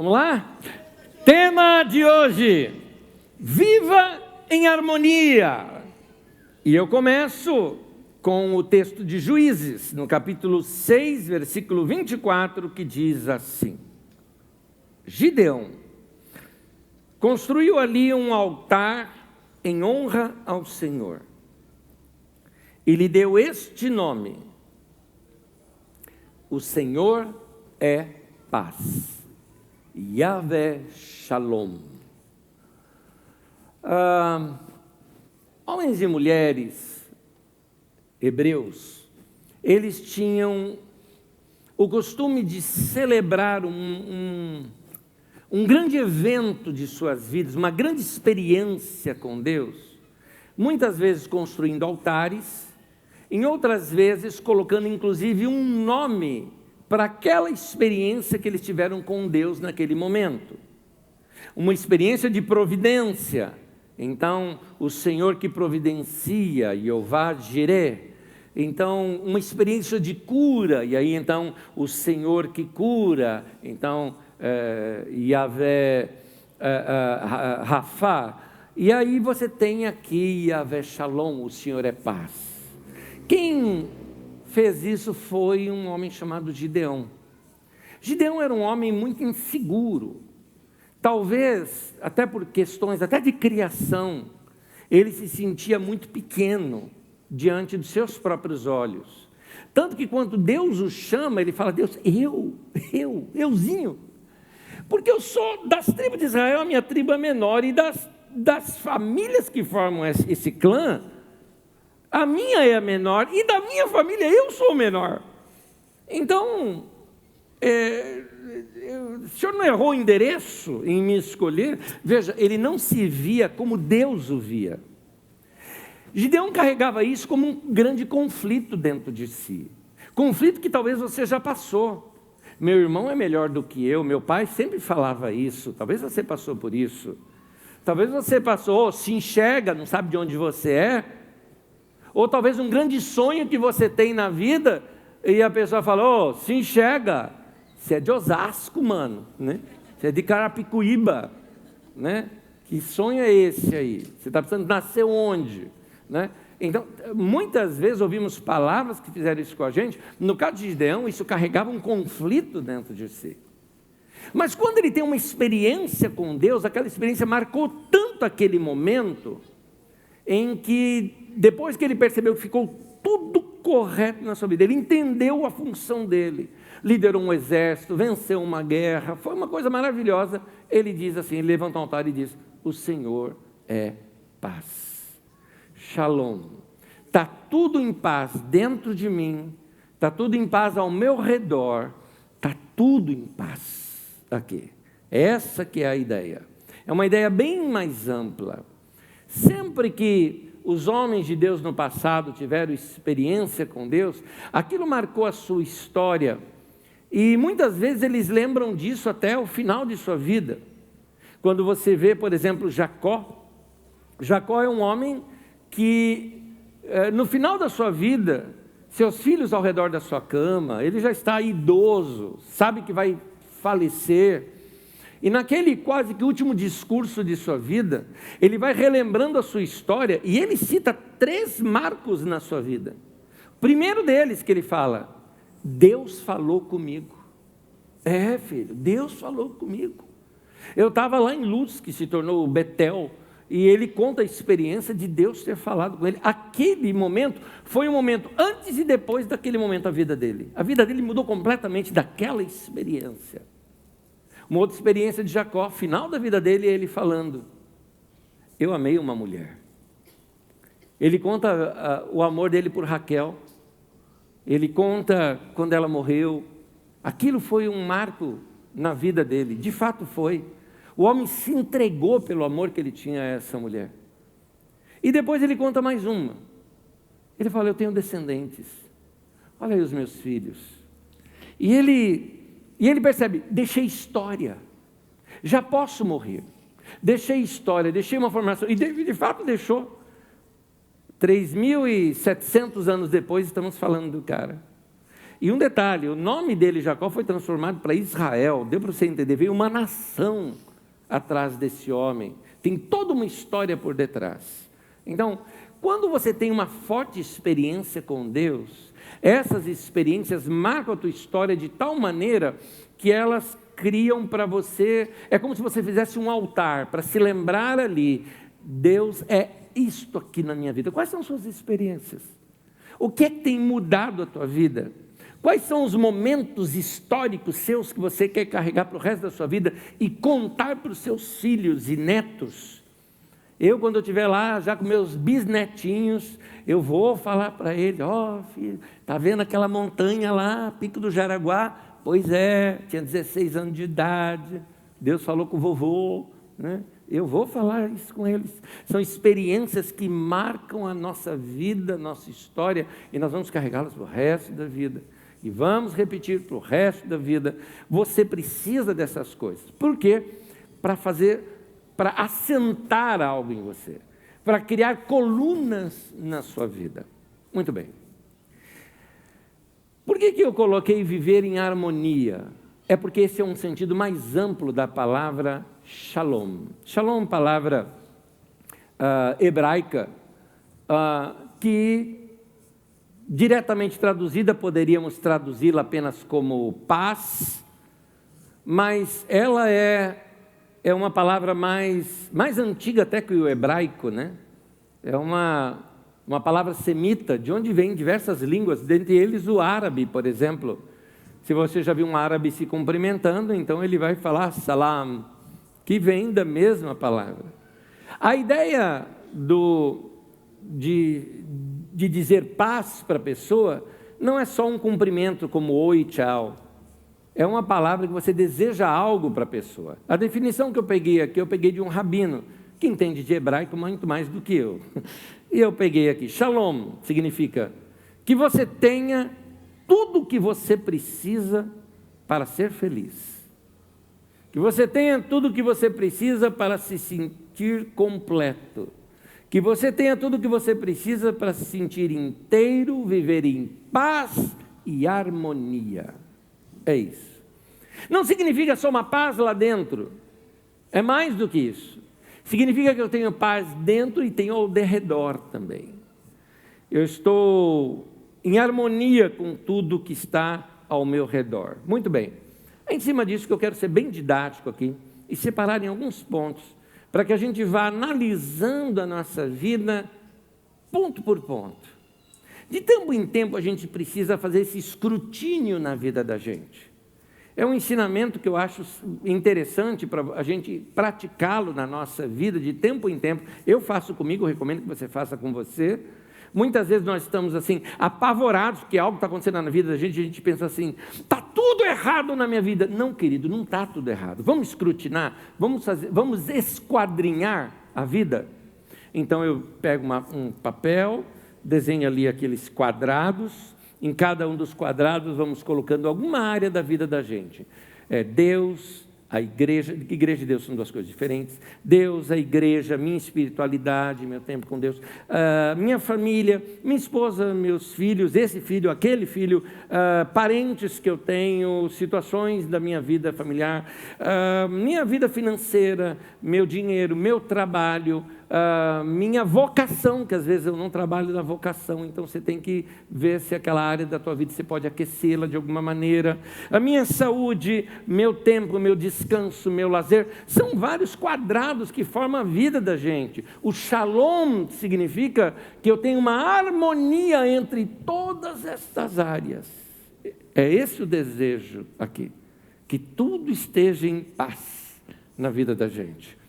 Vamos lá? Tema de hoje: viva em harmonia. E eu começo com o texto de Juízes, no capítulo 6, versículo 24, que diz assim: Gideão construiu ali um altar em honra ao Senhor e lhe deu este nome: o Senhor é paz. Yahvé Shalom. Homens e mulheres hebreus, eles tinham o costume de celebrar um grande evento de suas vidas, uma grande experiência com Deus, muitas vezes construindo altares, em outras vezes colocando inclusive um nome para aquela experiência que eles tiveram com Deus naquele momento. Uma experiência de providência. Então, o Senhor que providencia, Jeová Jireh. Então, uma experiência de cura, e aí então o Senhor que cura. Então, Yahvé Rafá. E aí você tem aqui Yahvé Shalom, o Senhor é paz. Quem fez isso foi um homem chamado Gideão. Gideão era um homem muito inseguro. Talvez, até por questões até de criação, ele se sentia muito pequeno diante dos seus próprios olhos. Tanto que quando Deus o chama, ele fala: Deus, euzinho. Porque eu sou das tribos de Israel, a minha tribo é menor, e das famílias que formam esse clã, a minha é a menor, e da minha família eu sou o menor. Então, o senhor não errou o endereço em me escolher? Veja, ele não se via como Deus o via. Gideão carregava isso como um grande conflito dentro de si. Conflito que talvez você já passou. Meu irmão é melhor do que eu, meu pai sempre falava isso. Talvez você passou por isso. Talvez você passou, se enxerga, não sabe de onde você é. Ou talvez um grande sonho que você tem na vida, e a pessoa fala: se enxerga, você é de Osasco, mano, né? Você é de Carapicuíba, né? Que sonho é esse aí? Você está precisando nascer onde? Né? Então, muitas vezes ouvimos palavras que fizeram isso com a gente. No caso de Gideão, isso carregava um conflito dentro de si. Mas quando ele tem uma experiência com Deus, aquela experiência marcou tanto aquele momento, em que depois que ele percebeu que ficou tudo correto na sua vida, ele entendeu a função dele, liderou um exército, venceu uma guerra, foi uma coisa maravilhosa. Ele diz assim, ele levanta um altar e diz: o Senhor é paz. Shalom. Está tudo em paz dentro de mim, está tudo em paz ao meu redor, está tudo em paz aqui. Essa que é a ideia. É uma ideia bem mais ampla. Sempre que os homens de Deus no passado tiveram experiência com Deus, aquilo marcou a sua história, e muitas vezes eles lembram disso até o final de sua vida. Quando você vê, por exemplo, Jacó é um homem que no final da sua vida, seus filhos ao redor da sua cama, ele já está idoso, sabe que vai falecer. E naquele quase que último discurso de sua vida, ele vai relembrando a sua história, e ele cita 3 marcos na sua vida. O primeiro deles que ele fala: Deus falou comigo. Filho, Deus falou comigo. Eu estava lá em Luz, que se tornou Betel, e ele conta a experiência de Deus ter falado com ele. Aquele momento foi um momento antes e depois daquele momento da vida dele. A vida dele mudou completamente daquela experiência. Uma outra experiência de Jacó, final da vida dele, é ele falando: eu amei uma mulher. Ele conta o amor dele por Raquel. Ele conta quando ela morreu. Aquilo foi um marco na vida dele, de fato foi. O homem se entregou pelo amor que ele tinha a essa mulher. E depois ele conta mais uma. Ele fala: eu tenho descendentes. Olha aí os meus filhos. E ele percebe: deixei história, já posso morrer, deixei história, deixei uma formação, e de fato deixou. 3.700 anos depois estamos falando do cara. E um detalhe, o nome dele, Jacó, foi transformado para Israel. Deu para você entender, veio uma nação atrás desse homem. Tem toda uma história por detrás. Então, quando você tem uma forte experiência com Deus, essas experiências marcam a tua história de tal maneira que elas criam para você, é como se você fizesse um altar para se lembrar ali, Deus é isto aqui na minha vida. Quais são suas experiências? O que é que tem mudado a tua vida? Quais são os momentos históricos seus que você quer carregar para o resto da sua vida e contar para os seus filhos e netos? Eu, quando eu estiver lá, já com meus bisnetinhos, eu vou falar para ele, filho, está vendo aquela montanha lá, Pico do Jaraguá? Pois é, tinha 16 anos de idade, Deus falou com o vovô, né? Eu vou falar isso com eles. São experiências que marcam a nossa vida, nossa história, e nós vamos carregá-las para o resto da vida. E vamos repetir para o resto da vida. Você precisa dessas coisas. Por quê? Para assentar algo em você, para criar colunas na sua vida. Muito bem. Por que eu coloquei viver em harmonia? É porque esse é um sentido mais amplo da palavra shalom. Shalom, palavra hebraica, que diretamente traduzida poderíamos traduzi-la apenas como paz, mas ela é uma palavra mais antiga até que o hebraico, né? É uma palavra semita, de onde vem diversas línguas, dentre eles o árabe, por exemplo. Se você já viu um árabe se cumprimentando, então ele vai falar salam, que vem da mesma palavra. A ideia de dizer paz para a pessoa não é só um cumprimento como oi, tchau. É uma palavra que você deseja algo para a pessoa. A definição que eu peguei aqui, eu peguei de um rabino, que entende de hebraico muito mais do que eu. E eu peguei aqui, shalom, significa que você tenha tudo o que você precisa para ser feliz. Que você tenha tudo o que você precisa para se sentir completo. Que você tenha tudo o que você precisa para se sentir inteiro, viver em paz e harmonia. É isso. Não significa só uma paz lá dentro. É mais do que isso. Significa que eu tenho paz dentro e tenho ao derredor também. Eu estou em harmonia com tudo que está ao meu redor. Muito bem. É em cima disso que eu quero ser bem didático aqui e separar em alguns pontos, para que a gente vá analisando a nossa vida ponto por ponto. De tempo em tempo a gente precisa fazer esse escrutínio na vida da gente. É um ensinamento que eu acho interessante para a gente praticá-lo na nossa vida de tempo em tempo. Eu faço comigo, eu recomendo que você faça com você. Muitas vezes nós estamos assim, apavorados porque algo está acontecendo na vida da gente, e a gente pensa assim, está tudo errado na minha vida. Não, querido, não está tudo errado. Vamos escrutinar, vamos esquadrinhar a vida. Então eu pego um papel, desenho ali aqueles quadrados, em cada um dos quadrados vamos colocando alguma área da vida da gente. Deus, a igreja e Deus são duas coisas diferentes. Deus, a igreja, minha espiritualidade, meu tempo com Deus, minha família, minha esposa, meus filhos, esse filho, aquele filho, parentes que eu tenho, situações da minha vida familiar, minha vida financeira, meu dinheiro, meu trabalho, minha vocação, que às vezes eu não trabalho na vocação, então você tem que ver se aquela área da tua vida você pode aquecê-la de alguma maneira. A minha saúde, meu tempo, meu descanso, meu lazer, são vários quadrados que formam a vida da gente. O shalom significa que eu tenho uma harmonia entre todas estas áreas. É esse o desejo aqui, que tudo esteja em paz na vida da gente.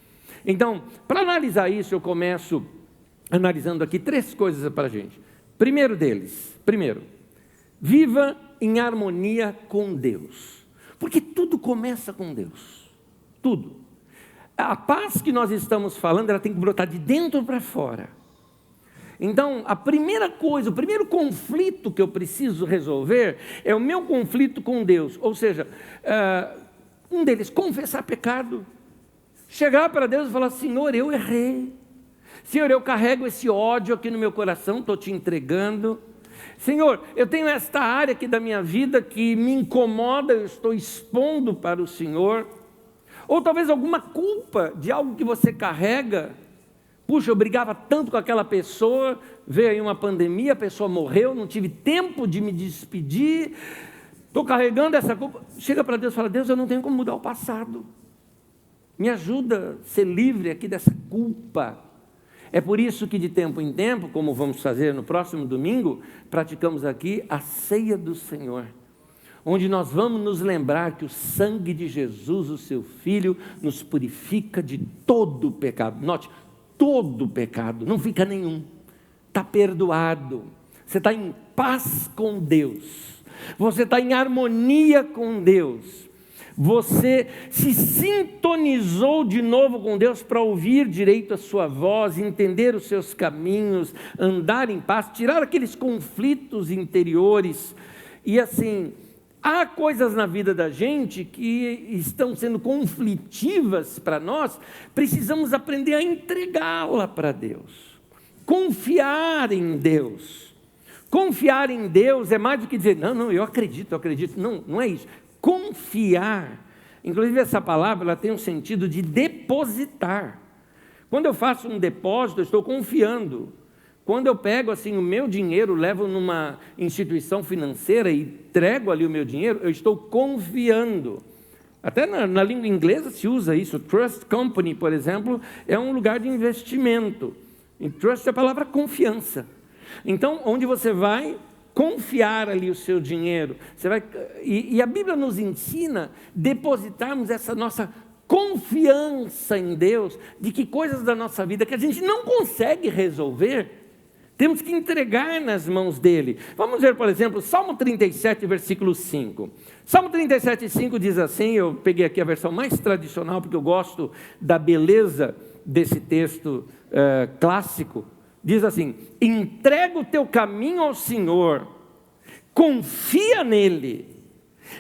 Então, para analisar isso, eu começo analisando aqui 3 coisas para a gente. Primeiro, viva em harmonia com Deus, porque tudo começa com Deus, tudo. A paz que nós estamos falando, ela tem que brotar de dentro para fora. Então, a primeira coisa, o primeiro conflito que eu preciso resolver é o meu conflito com Deus, ou seja, um deles, confessar pecado. Chegar para Deus e falar, Senhor, eu errei. Senhor, eu carrego esse ódio aqui no meu coração, estou te entregando. Senhor, eu tenho esta área aqui da minha vida que me incomoda, eu estou expondo para o Senhor. Ou talvez alguma culpa de algo que você carrega. Puxa, eu brigava tanto com aquela pessoa, veio aí uma pandemia, a pessoa morreu, não tive tempo de me despedir, estou carregando essa culpa. Chega para Deus e fala: Deus, eu não tenho como mudar o passado. Me ajuda a ser livre aqui dessa culpa. É por isso que de tempo em tempo, como vamos fazer no próximo domingo, praticamos aqui a ceia do Senhor, onde nós vamos nos lembrar que o sangue de Jesus, o seu Filho, nos purifica de todo o pecado. Note, todo o pecado, não fica nenhum, está perdoado, você está em paz com Deus, você está em harmonia com Deus, você se sintonizou de novo com Deus para ouvir direito a sua voz, entender os seus caminhos, andar em paz, tirar aqueles conflitos interiores. E assim, há coisas na vida da gente que estão sendo conflitivas para nós, precisamos aprender a entregá-la para Deus, confiar em Deus. Confiar em Deus é mais do que dizer: não, eu acredito. Não, não é isso. Confiar, inclusive essa palavra, ela tem um sentido de depositar. Quando eu faço um depósito, eu estou confiando. Quando eu pego assim o meu dinheiro, levo numa instituição financeira e entrego ali o meu dinheiro, eu estou confiando. Até na língua inglesa se usa isso. Trust company, por exemplo, é um lugar de investimento. E trust é a palavra confiança. Então, onde você vai confiar ali o seu dinheiro, e a Bíblia nos ensina a depositarmos essa nossa confiança em Deus, de que coisas da nossa vida que a gente não consegue resolver, temos que entregar nas mãos dele. Vamos ver, por exemplo, Salmo 37, versículo 5. Salmo 37, 5 diz assim, eu peguei aqui a versão mais tradicional, porque eu gosto da beleza desse texto clássico. Diz assim: entrega o teu caminho ao Senhor, confia nele,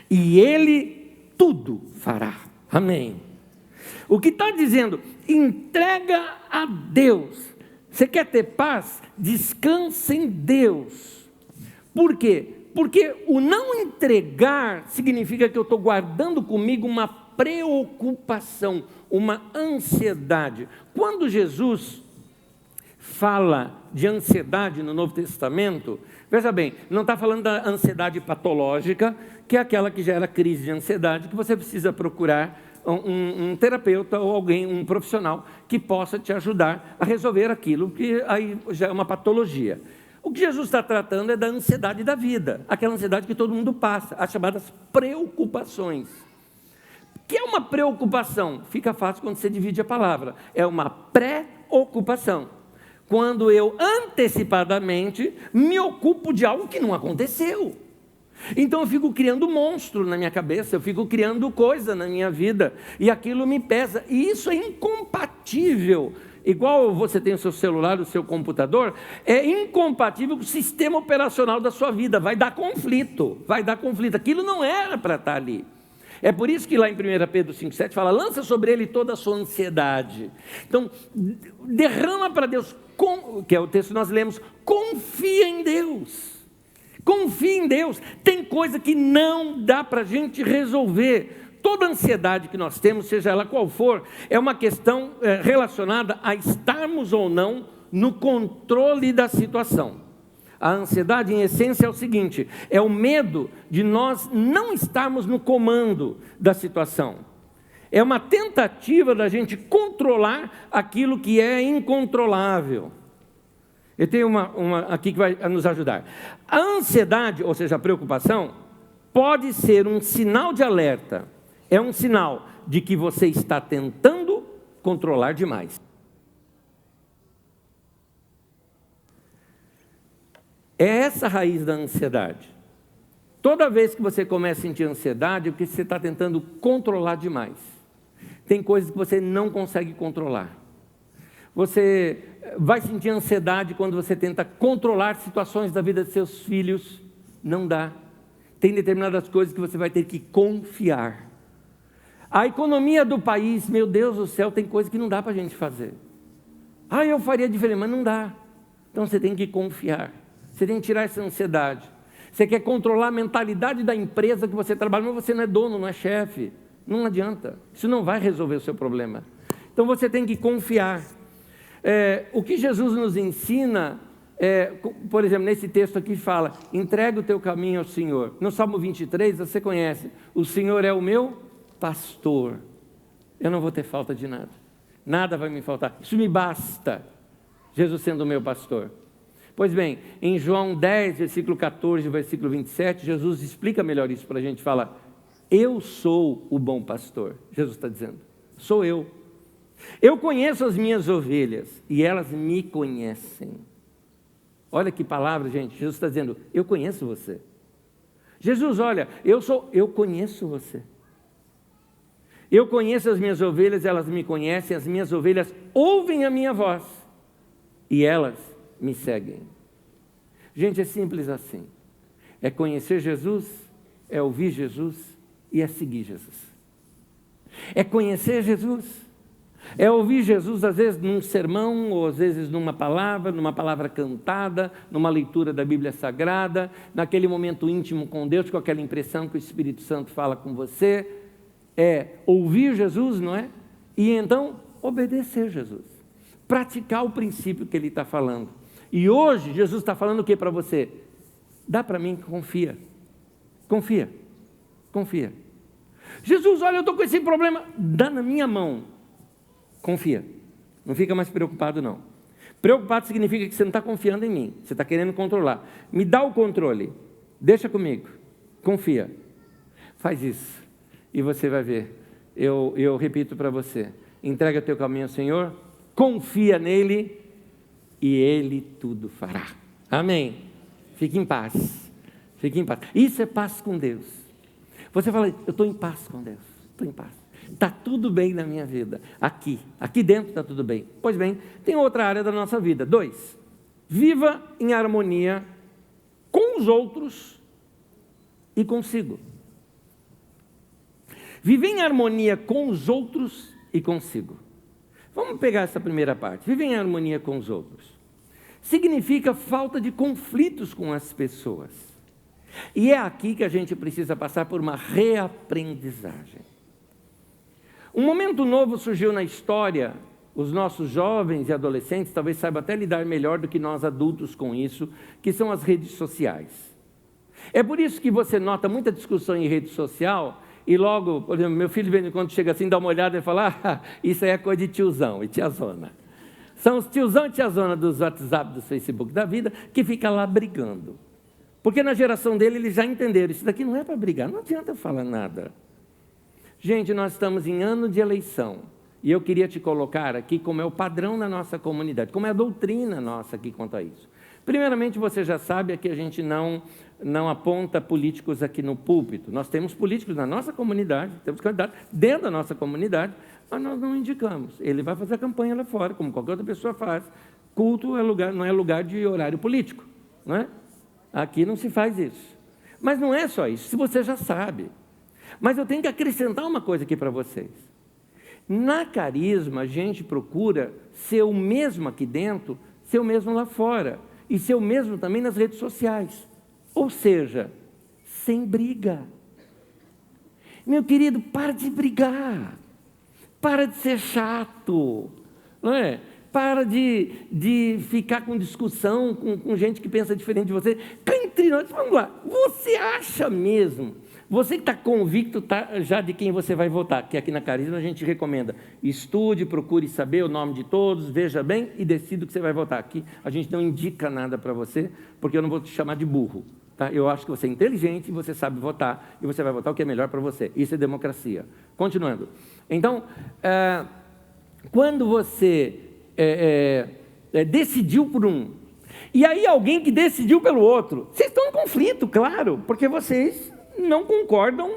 e ele tudo fará. Amém. O que está dizendo? Entrega a Deus. Você quer ter paz? Descansa em Deus. Por quê? Porque o não entregar significa que eu estou guardando comigo uma preocupação, uma ansiedade. Quando Jesus fala de ansiedade no Novo Testamento, veja bem, não está falando da ansiedade patológica, que é aquela que gera crise de ansiedade, que você precisa procurar um terapeuta ou alguém, um profissional, que possa te ajudar a resolver aquilo, que aí já é uma patologia. O que Jesus está tratando é da ansiedade da vida, aquela ansiedade que todo mundo passa, as chamadas preocupações. O que é uma preocupação? Fica fácil quando você divide a palavra. É uma pré-ocupação. Quando eu antecipadamente me ocupo de algo que não aconteceu. Então eu fico criando monstro na minha cabeça, eu fico criando coisa na minha vida, e aquilo me pesa, e isso é incompatível. Igual você tem o seu celular, o seu computador, é incompatível com o sistema operacional da sua vida, vai dar conflito, aquilo não era para estar ali. É por isso que lá em 1 Pedro 5,7 fala: lança sobre ele toda a sua ansiedade. Então, derrama para Deus, que é o texto que nós lemos, confia em Deus. Confia em Deus. Tem coisa que não dá para a gente resolver. Toda ansiedade que nós temos, seja ela qual for, é uma questão relacionada a estarmos ou não no controle da situação. A ansiedade, em essência, é o seguinte: é o medo de nós não estarmos no comando da situação. É uma tentativa da gente controlar aquilo que é incontrolável. Eu tenho uma aqui que vai nos ajudar. A ansiedade, ou seja, a preocupação, pode ser um sinal de alerta. É um sinal de que você está tentando controlar demais. É essa a raiz da ansiedade. Toda vez que você começa a sentir ansiedade, é porque você está tentando controlar demais. Tem coisas que você não consegue controlar. Você vai sentir ansiedade quando você tenta controlar situações da vida de seus filhos. Não dá. Tem determinadas coisas que você vai ter que confiar. A economia do país, meu Deus do céu, tem coisas que não dá para a gente fazer. Eu faria diferente, mas não dá. Então você tem que confiar. Você tem que tirar essa ansiedade. Você quer controlar a mentalidade da empresa que você trabalha, mas você não é dono, não é chefe. Não adianta. Isso não vai resolver o seu problema. Então você tem que confiar. O que Jesus nos ensina, por exemplo, nesse texto aqui fala, entrega o teu caminho ao Senhor. No Salmo 23, você conhece, o Senhor é o meu pastor. Eu não vou ter falta de nada. Nada vai me faltar. Isso me basta, Jesus sendo o meu pastor. Pois bem, em João 10, versículo 14, versículo 27, Jesus explica melhor isso para a gente. Fala, eu sou o bom pastor. Jesus está dizendo, sou eu. Eu conheço as minhas ovelhas e elas me conhecem. Olha que palavra, gente. Jesus está dizendo, eu conheço você. Jesus, olha, eu conheço você. Eu conheço as minhas ovelhas, elas me conhecem, as minhas ovelhas ouvem a minha voz e elas me seguem. Gente, é simples assim. É conhecer Jesus, é ouvir Jesus e é seguir Jesus. É conhecer Jesus, é ouvir Jesus, às vezes num sermão, ou às vezes numa palavra cantada, numa leitura da Bíblia Sagrada, naquele momento íntimo com Deus, com aquela impressão que o Espírito Santo fala com você. É ouvir Jesus, não é? E então obedecer Jesus. Praticar o princípio que ele está falando. E hoje Jesus está falando o que para você? Dá para mim, confia. Confia. Confia. Jesus, olha, eu estou com esse problema. Dá na minha mão. Confia. Não fica mais preocupado, não. Preocupado significa que você não está confiando em mim. Você está querendo controlar. Me dá o controle. Deixa comigo. Confia. Faz isso. E você vai ver. Eu repito para você. Entrega teu caminho ao Senhor. Confia nele. E ele tudo fará. Amém. Fique em paz. Fique em paz. Isso é paz com Deus. Você fala, eu estou em paz com Deus. Estou em paz. Está tudo bem na minha vida. Aqui dentro está tudo bem. Pois bem, tem outra área da nossa vida. 2. Viva em harmonia com os outros e consigo. Viver em harmonia com os outros e consigo. Vamos pegar essa primeira parte. Viver em harmonia com os outros. Significa falta de conflitos com as pessoas. E é aqui que a gente precisa passar por uma reaprendizagem. Um momento novo surgiu na história. Os nossos jovens e adolescentes talvez saibam até lidar melhor do que nós adultos com isso, que são as redes sociais. É por isso que você nota muita discussão em rede social e logo, por exemplo, meu filho vem quando chega assim, dá uma olhada e fala, isso aí é coisa de tiozão e tiazona. São os tiozão e tiazona dos WhatsApp, dos Facebook da vida, que fica lá brigando. Porque na geração dele eles já entenderam, isso daqui não é para brigar, não adianta falar nada. Gente, nós estamos em ano de eleição, e eu queria te colocar aqui como é o padrão na nossa comunidade, como é a doutrina nossa aqui quanto a isso. Primeiramente, você já sabe que a gente não aponta políticos aqui no púlpito. Nós temos políticos na nossa comunidade, temos candidatos dentro da nossa comunidade, mas nós não indicamos. Ele vai fazer a campanha lá fora, como qualquer outra pessoa faz. Culto não é lugar de horário político, não é? Aqui não se faz isso. Mas não é só isso, se você já sabe. Mas eu tenho que acrescentar uma coisa aqui para vocês. Na Carisma, a gente procura ser o mesmo aqui dentro, ser o mesmo lá fora. E ser o mesmo também nas redes sociais. Ou seja, sem briga. Meu querido, para de brigar. Para de ser chato. Não é? Para de ficar com discussão com gente que pensa diferente de você. Cá entre nós, vamos lá. Você acha mesmo? Você que está convicto já de quem você vai votar, que aqui na Carisma a gente recomenda, estude, procure saber o nome de todos, veja bem e decida o que você vai votar. Aqui a gente não indica nada para você, porque eu não vou te chamar de burro. Tá? Eu acho que você é inteligente, você sabe votar, e você vai votar o que é melhor para você. Isso é democracia. Continuando. Então, quando você decidiu por um, e aí alguém que decidiu pelo outro, vocês estão em conflito, claro, porque vocês não concordam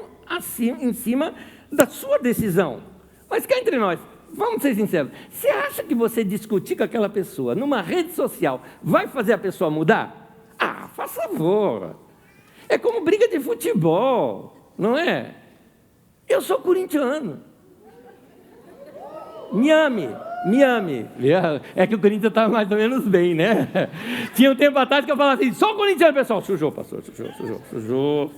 em cima da sua decisão. Mas cá entre nós, vamos ser sinceros, você acha que você discutir com aquela pessoa numa rede social vai fazer a pessoa mudar? Ah, faz favor. É como briga de futebol, não é? Eu sou corintiano. Me ame, me ame. É que o Corinthians estava mais ou menos bem, né? Tinha um tempo atrás que eu falava assim, só o Corinthians, pessoal, sujou, pastor, sujou,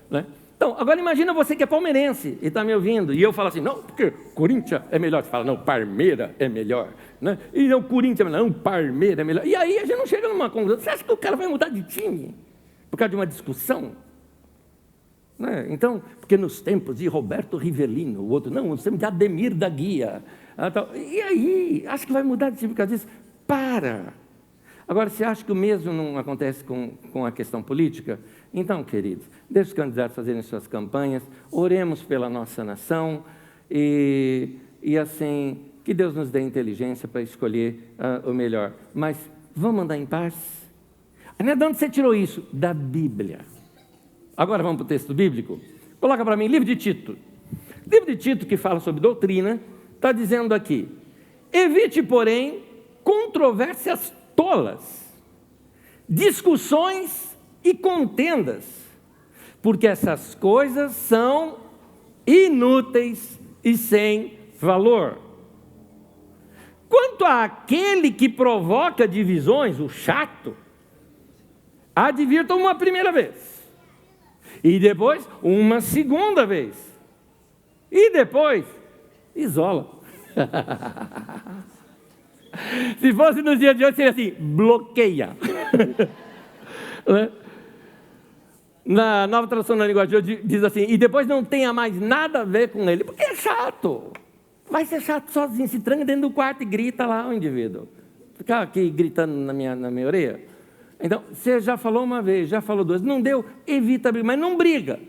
né? Então, agora imagina você que é palmeirense e está me ouvindo, e eu falo assim, não, porque Corinthians é melhor. Você fala, não, Parmeira é melhor, né? E não, Corinthians é melhor, não, Parmeira é melhor. E aí a gente não chega numa conclusão. Você acha que o cara vai mudar de time por causa de uma discussão? Né? Então, porque nos tempos de Roberto Rivelino, o outro, não, nos tempos de Ademir da Guia. E aí, acho que vai mudar de time por causa disso? Para! Agora, você acha que o mesmo não acontece com a questão política? Então, queridos, deixe os candidatos fazerem suas campanhas, oremos pela nossa nação e assim, que Deus nos dê inteligência para escolher o melhor. Mas vamos andar em paz? De onde você tirou isso? Da Bíblia. Agora vamos para o texto bíblico? Coloca para mim, livro de Tito. Livro de Tito, que fala sobre doutrina, está dizendo aqui, evite, porém, controvérsias tolas, discussões e contendas, porque essas coisas são inúteis e sem valor. Quanto àquele que provoca divisões, o chato, advirtam uma primeira vez, e depois uma segunda vez, e depois isola. Se fosse nos dias de hoje, seria assim, bloqueia. Na Nova Tradução da Linguagem de hoje diz assim, e depois não tenha mais nada a ver com ele, porque é chato. Vai ser chato sozinho, se tranca dentro do quarto e grita lá o indivíduo. Ficar aqui gritando na minha orelha. Então, você já falou uma vez, já falou duas, não deu, evita briga, mas não briga.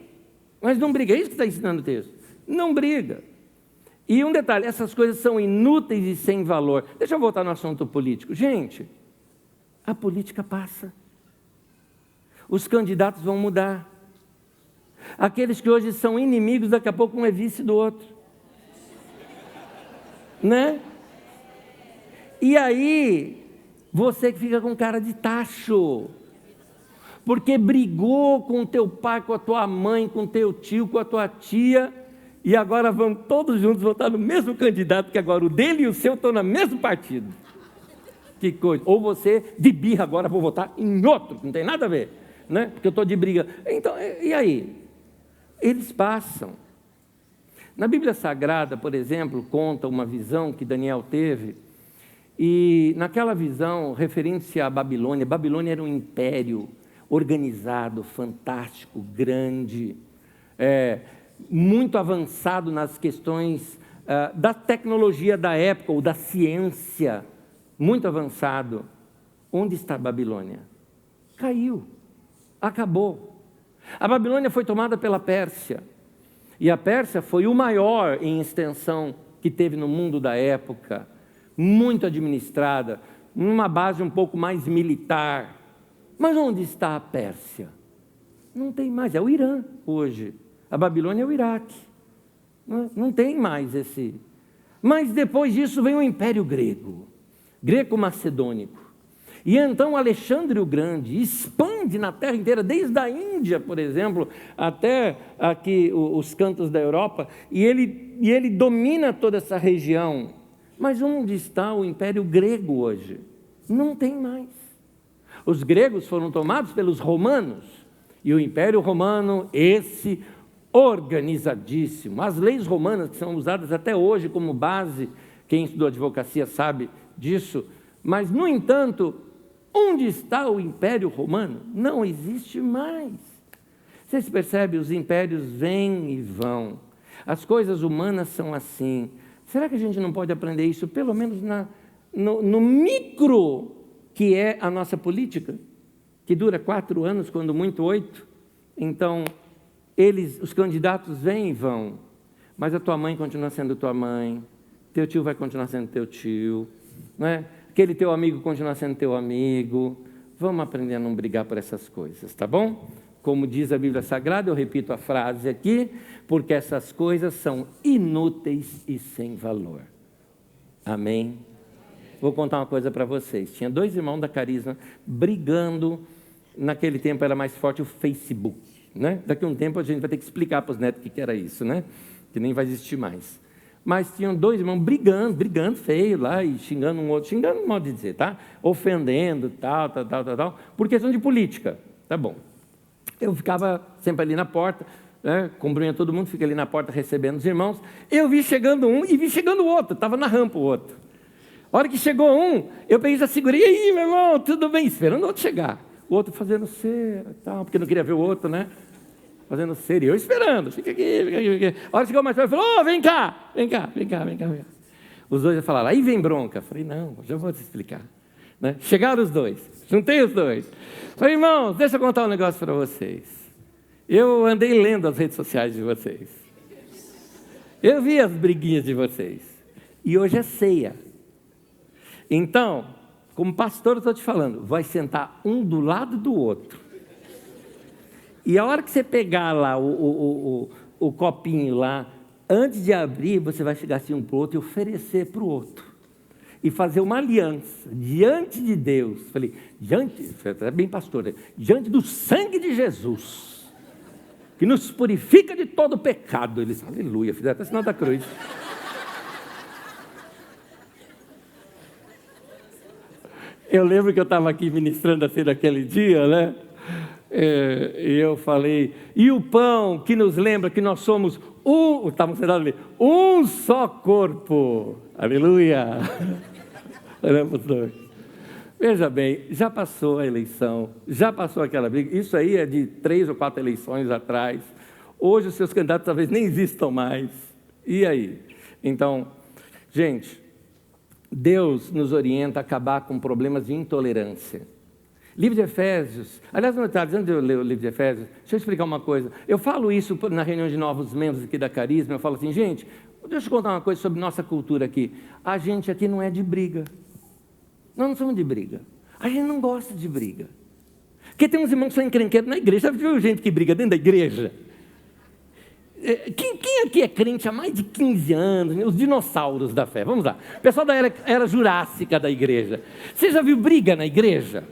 Mas não briga, é isso que está ensinando o texto. Não briga. E um detalhe, essas coisas são inúteis e sem valor. Deixa eu voltar no assunto político. Gente, a política passa. Os candidatos vão mudar. Aqueles que hoje são inimigos, daqui a pouco um é vice do outro. Né? E aí, você que fica com cara de tacho, porque brigou com o teu pai, com a tua mãe, com o teu tio, com a tua tia, e agora vão todos juntos votar no mesmo candidato, que agora o dele e o seu estão no mesmo partido. Que coisa. Ou você, de birra, agora vou votar em outro, que não tem nada a ver, né? Porque eu estou de briga. Então, e aí? Eles passam. Na Bíblia Sagrada, por exemplo, conta uma visão que Daniel teve, e naquela visão, referindo-se à Babilônia, Babilônia era um império organizado, fantástico, grande, muito avançado nas questões da tecnologia da época, ou da ciência, muito avançado. Onde está a Babilônia? Caiu, acabou. A Babilônia foi tomada pela Pérsia, e a Pérsia foi o maior em extensão que teve no mundo da época, muito administrada, numa base um pouco mais militar. Mas onde está a Pérsia? Não tem mais, é o Irã hoje. A Babilônia é o Iraque. Não tem mais esse. Mas depois disso vem o Império Grego, greco-macedônico. E então Alexandre o Grande expande na terra inteira, desde a Índia, por exemplo, até aqui os cantos da Europa, e ele domina toda essa região. Mas onde está o Império Grego hoje? Não tem mais. Os gregos foram tomados pelos romanos, e o Império Romano, esse organizadíssimo, as leis romanas que são usadas até hoje como base, quem estudou advocacia sabe disso, mas, no entanto, onde está o Império Romano? Não existe mais. Vocês percebem, os impérios vêm e vão, as coisas humanas são assim. Será que a gente não pode aprender isso, pelo menos no micro, que é a nossa política, que dura 4 anos, quando muito 8, então, os candidatos vêm e vão, mas a tua mãe continua sendo tua mãe, teu tio vai continuar sendo teu tio, não é? Aquele teu amigo continua sendo teu amigo. Vamos aprender a não brigar por essas coisas, tá bom? Como diz a Bíblia Sagrada, eu repito a frase aqui, porque essas coisas são inúteis e sem valor. Amém? Vou contar uma coisa para vocês. Tinha 2 irmãos da Carisma brigando. Naquele tempo era mais forte o Facebook, né? Daqui a um tempo a gente vai ter que explicar para os netos o que era isso, né? Que nem vai existir mais. Mas tinham dois irmãos brigando feio lá e xingando um outro, xingando um modo de dizer, tá? Ofendendo, tal, por questão de política, tá bom. Eu ficava sempre ali na porta, né? Cumprimento todo mundo, fica ali na porta recebendo os irmãos. Eu vi chegando um e vi chegando o outro, estava na rampa o outro. A hora que chegou um, eu peguei, já segurei, e aí, meu irmão, tudo bem? Esperando o outro chegar. O outro fazendo cera e tal, porque não queria ver o outro, né? Fazendo cera, e eu esperando, fica aqui. A hora que chegou mais perto, ele falou, vem cá. Os dois já falaram, aí vem bronca. Eu falei, não, já vou te explicar. Né? Chegaram os dois, juntei os dois. Falei, irmãos, deixa eu contar um negócio para vocês. Eu andei lendo as redes sociais de vocês. Eu vi as briguinhas de vocês. E hoje é ceia. Então, como pastor eu estou te falando, vai sentar um do lado do outro. E a hora que você pegar lá o copinho lá, antes de abrir, você vai chegar assim um para o outro e oferecer para o outro. E fazer uma aliança diante de Deus. Falei, é bem pastor, diante do sangue de Jesus, que nos purifica de todo pecado. Eles, aleluia, fizeram até sinal da cruz. Eu lembro que eu estava aqui ministrando assim naquele dia, né? E eu falei, e o pão que nos lembra que nós somos estávamos sentados ali, um só corpo, aleluia. Olhamos dois. Veja bem, já passou a eleição, já passou aquela briga, isso aí é de 3 ou 4 eleições atrás, hoje os seus candidatos talvez nem existam mais, e aí? Então, gente, Deus nos orienta a acabar com problemas de intolerância. Livro de Efésios, aliás, antes de eu ler o livro de Efésios, deixa eu explicar uma coisa. Eu falo isso na reunião de novos membros aqui da Carisma, eu falo assim, gente, deixa eu contar uma coisa sobre nossa cultura aqui. A gente aqui não é de briga. Nós não somos de briga. A gente não gosta de briga. Porque tem uns irmãos que são encrenqueiros na igreja. Já viu gente que briga dentro da igreja? Quem aqui é crente há mais de 15 anos? Os dinossauros da fé, vamos lá. O pessoal da era jurássica da igreja. Você já viu briga na igreja?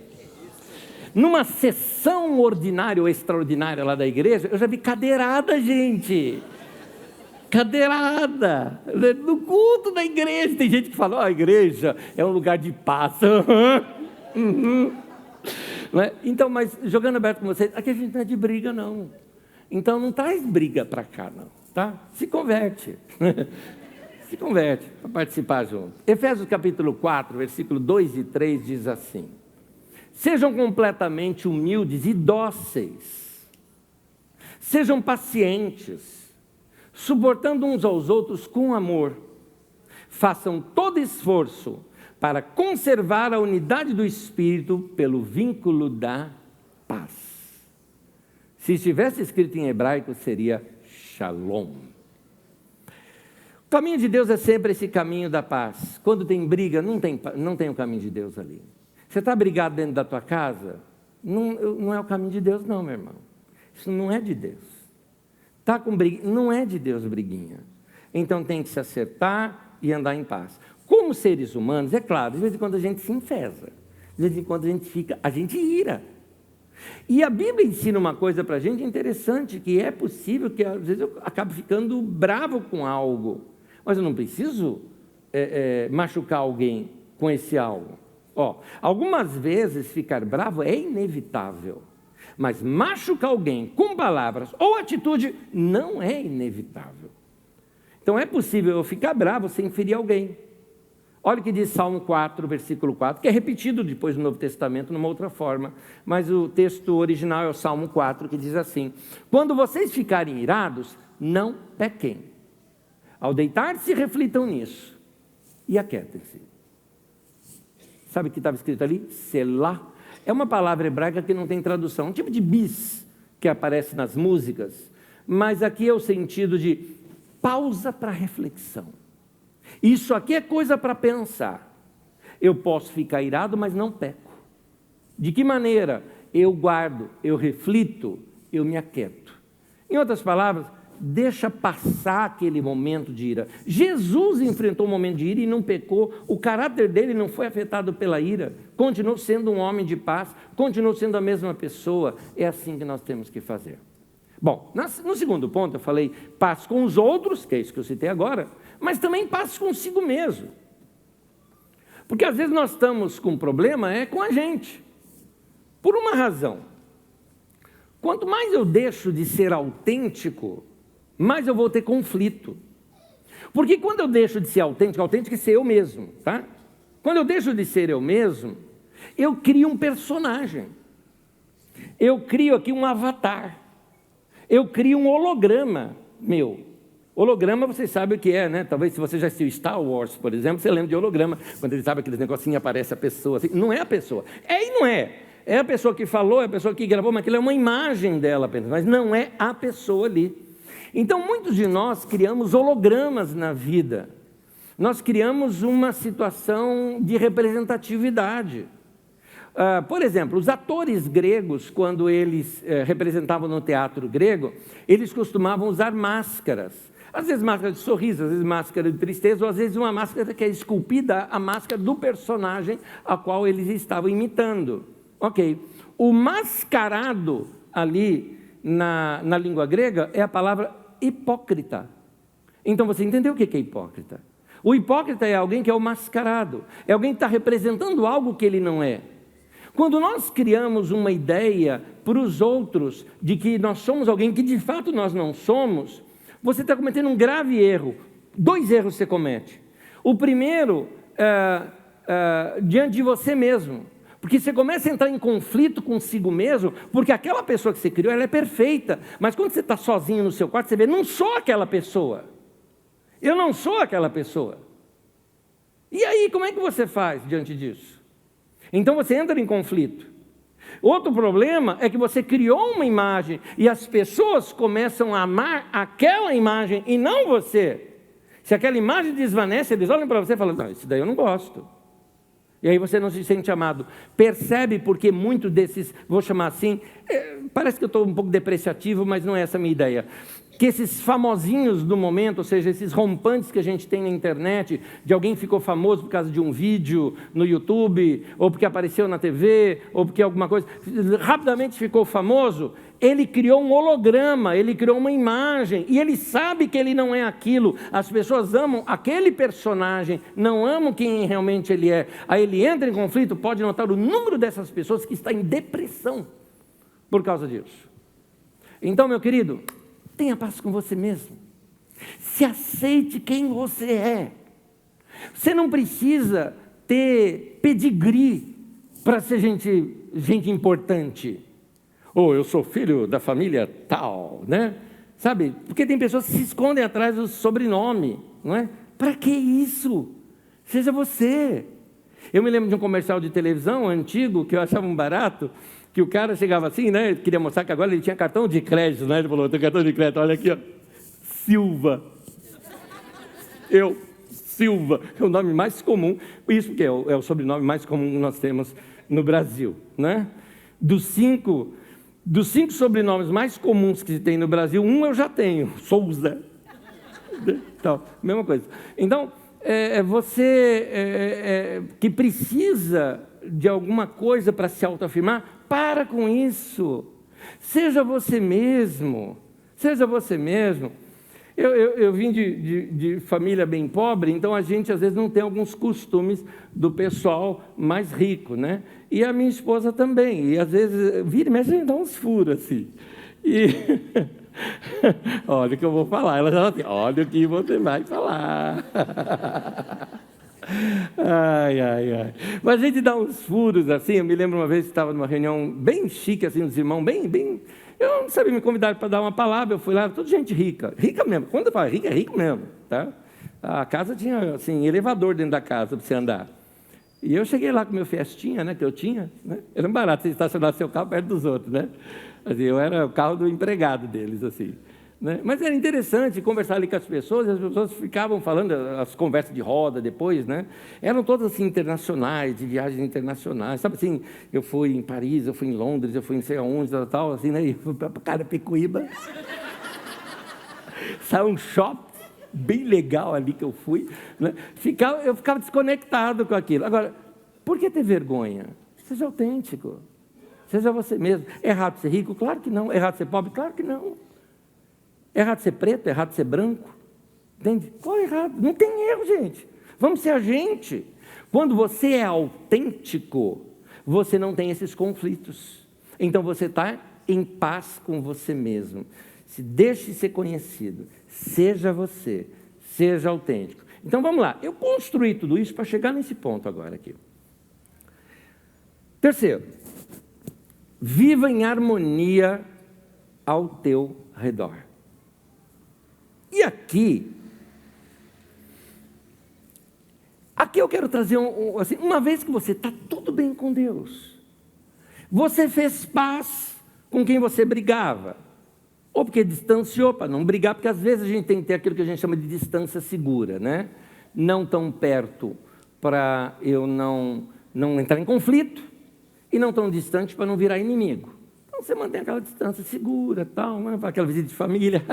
Numa sessão ordinária ou extraordinária lá da igreja, eu já vi cadeirada, gente. Cadeirada. No culto da igreja. Tem gente que fala, a igreja é um lugar de paz. Então, mas jogando aberto com vocês, aqui a gente não é de briga, não. Então, não traz briga para cá, não. Tá? Se converte. Se converte para participar junto. Efésios capítulo 4, versículo 2 e 3 diz assim: sejam completamente humildes e dóceis, sejam pacientes, suportando uns aos outros com amor, façam todo esforço para conservar a unidade do Espírito pelo vínculo da paz. Se estivesse escrito em hebraico, seria Shalom. O caminho de Deus é sempre esse caminho da paz. Quando tem briga, não tem o caminho de Deus ali. Você está brigado dentro da tua casa? Não é o caminho de Deus, não, meu irmão. Isso não é de Deus. Está com briga, não é de Deus briguinha. Então tem que se acertar e andar em paz. Como seres humanos, é claro, de vez em quando a gente se enfesa. De vez em quando a gente ira. E a Bíblia ensina uma coisa para a gente interessante, que é possível que às vezes eu acabe ficando bravo com algo. Mas eu não preciso machucar alguém com esse algo. Algumas vezes ficar bravo é inevitável, mas machucar alguém com palavras ou atitude não é inevitável. Então é possível eu ficar bravo sem ferir alguém. Olha o que diz Salmo 4, versículo 4, que é repetido depois no Novo Testamento numa outra forma, mas o texto original é o Salmo 4, que diz assim: quando vocês ficarem irados, não pequem. Ao deitar-se, reflitam nisso e aquietem-se. Sabe o que estava escrito ali? Selá. É uma palavra hebraica que não tem tradução, um tipo de bis que aparece nas músicas, mas aqui é o sentido de pausa para reflexão. Isso aqui é coisa para pensar. Eu posso ficar irado, mas não peco. De que maneira? Eu guardo, eu reflito, eu me aquieto. Em outras palavras, deixa passar aquele momento de ira. Jesus enfrentou um momento de ira e não pecou. O caráter dele não foi afetado pela ira. Continuou sendo um homem de paz, continuou sendo a mesma pessoa. É assim que nós temos que fazer. Bom, no segundo ponto eu falei paz com os outros, que é isso que eu citei agora, mas também paz consigo mesmo. Porque às vezes nós estamos com um problema com a gente, por uma razão. Quanto mais eu deixo de ser autêntico, mais eu vou ter conflito. Porque quando eu deixo de ser autêntico é ser eu mesmo, tá? Quando eu deixo de ser eu mesmo, eu crio um personagem. Eu crio aqui um avatar. Eu crio um holograma meu. Holograma, vocês sabem o que é, né? Talvez se você já assistiu Star Wars, por exemplo, você lembra de holograma. Quando ele sabe aqueles negocinhos, aparece a pessoa assim. Não é a pessoa. É e não é. É a pessoa que falou, é a pessoa que gravou, mas aquilo é uma imagem dela apenas. Mas não é a pessoa ali. Então, muitos de nós criamos hologramas na vida. Nós criamos uma situação de representatividade. Por exemplo, os atores gregos, quando eles representavam no teatro grego, eles costumavam usar máscaras. Às vezes máscara de sorriso, às vezes máscara de tristeza, ou às vezes uma máscara que é esculpida, a máscara do personagem a qual eles estavam imitando. Ok. O mascarado ali na língua grega é a palavra hipócrita. Então você entendeu o que é hipócrita? O hipócrita é alguém que é o mascarado, é alguém que está representando algo que ele não é. Quando nós criamos uma ideia para os outros de que nós somos alguém que de fato nós não somos, você está cometendo um grave erro. 2 erros você comete. O primeiro, diante de você mesmo. Porque você começa a entrar em conflito consigo mesmo, porque aquela pessoa que você criou, ela é perfeita. Mas quando você está sozinho no seu quarto, você vê, não sou aquela pessoa. Eu não sou aquela pessoa. E aí, como é que você faz diante disso? Então você entra em conflito. Outro problema é que você criou uma imagem e as pessoas começam a amar aquela imagem e não você. Se aquela imagem desvanece, eles olham para você e falam, não, isso daí eu não gosto. E aí você não se sente amado. Percebe porque muito desses, vou chamar assim, parece que eu estou um pouco depreciativo, mas não é essa a minha ideia. Que esses famosinhos do momento, ou seja, esses rompantes que a gente tem na internet, de alguém que ficou famoso por causa de um vídeo no YouTube, ou porque apareceu na TV, ou porque alguma coisa, rapidamente ficou famoso, ele criou um holograma, ele criou uma imagem, e ele sabe que ele não é aquilo. As pessoas amam aquele personagem, não amam quem realmente ele é. Aí ele entra em conflito, pode notar o número dessas pessoas que está em depressão por causa disso. Então, meu querido, tenha paz com você mesmo. Se aceite quem você é. Você não precisa ter pedigree para ser gente importante. Ou eu sou filho da família tal, né? Sabe? Porque tem pessoas que se escondem atrás do sobrenome, não é? Para que isso? Seja você. Eu me lembro de um comercial de televisão antigo que eu achava um barato, que o cara chegava assim, né? Queria mostrar que agora ele tinha cartão de crédito, né? Ele falou, tem cartão de crédito, olha aqui, ó. Silva. Silva, é o nome mais comum, isso porque é o sobrenome mais comum que nós temos no Brasil, né? Dos cinco sobrenomes mais comuns que se tem no Brasil, um eu já tenho, Souza. Então, mesma coisa. Então, você que precisa de alguma coisa para se autoafirmar, para com isso. Seja você mesmo. Seja você mesmo. Eu vim de família bem pobre, então a gente às vezes não tem alguns costumes do pessoal mais rico, né? E a minha esposa também. E às vezes, vira e mexe, a gente dá uns furos assim. E olha o que eu vou falar. Ela já fala assim, olha o que você vai falar. Ai. Mas a gente dá uns furos assim. Eu me lembro uma vez que estava numa reunião bem chique, assim, os irmãos, bem. Eu não sabia, me convidaram para dar uma palavra. Eu fui lá, toda gente rica mesmo. Quando eu falo rico, é rico mesmo, tá? A casa tinha, assim, elevador dentro da casa para você andar. E eu cheguei lá com o meu Fiestinha, né, que eu tinha, né? Era um barato você estacionar seu carro perto dos outros, né? Assim, eu era o carro do empregado deles, assim. Né? Mas era interessante conversar ali com as pessoas, e as pessoas ficavam falando, as conversas de roda depois, né? Eram todas assim internacionais, de viagens internacionais, sabe assim, eu fui em Paris, eu fui em Londres, eu fui não sei aonde, tal, assim, né? E fui para Carapicuíba. Saiu um shopping bem legal ali que eu fui, né? Eu ficava desconectado com aquilo. Agora, por que ter vergonha? Seja autêntico, seja você mesmo. É errado ser rico? Claro que não. É errado ser pobre? Claro que não. É errado ser preto, é errado ser branco. Entende? Qual é errado? Não tem erro, gente. Vamos ser a gente. Quando você é autêntico, você não tem esses conflitos. Então você está em paz com você mesmo. Se deixe ser conhecido. Seja você. Seja autêntico. Então vamos lá. Eu construí tudo isso para chegar nesse ponto agora aqui. Terceiro. Viva em harmonia ao teu redor. E aqui eu quero trazer, assim, uma vez que você está tudo bem com Deus, você fez paz com quem você brigava, ou porque distanciou para não brigar, porque às vezes a gente tem que ter aquilo que a gente chama de distância segura, né? Não tão perto para eu não entrar em conflito, e não tão distante para não virar inimigo. Então você mantém aquela distância segura, tal, né? Aquela visita de família,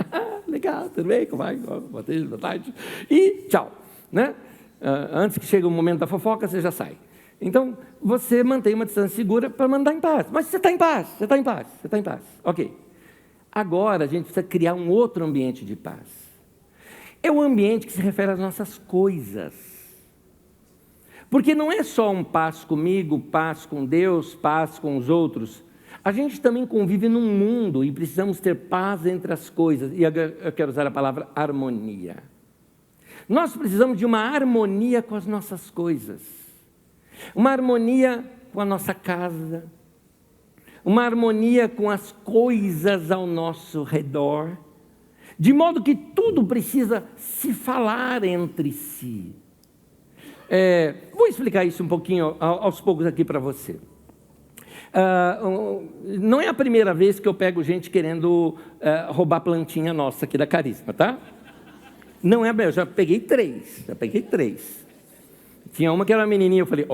legal, tudo bem, como vai? Boa tarde, e tchau, né? Antes que chegue o momento da fofoca, você já sai. Então, você mantém uma distância segura para mandar em paz. Mas você está em paz, você está em paz, você está em paz. Ok. Agora, a gente precisa criar um outro ambiente de paz. É um ambiente que se refere às nossas coisas. Porque não é só um paz comigo, paz com Deus, paz com os outros. A gente também convive num mundo e precisamos ter paz entre as coisas. E eu quero usar a palavra harmonia. Nós precisamos de uma harmonia com as nossas coisas, uma harmonia com a nossa casa, uma harmonia com as coisas ao nosso redor, de modo que tudo precisa se falar entre si. Vou explicar isso um pouquinho aos poucos aqui para você. Não é a primeira vez que eu pego gente querendo roubar plantinha nossa aqui da Carisma, tá? Não é, eu já peguei três. Tinha uma que era uma menininha, eu falei,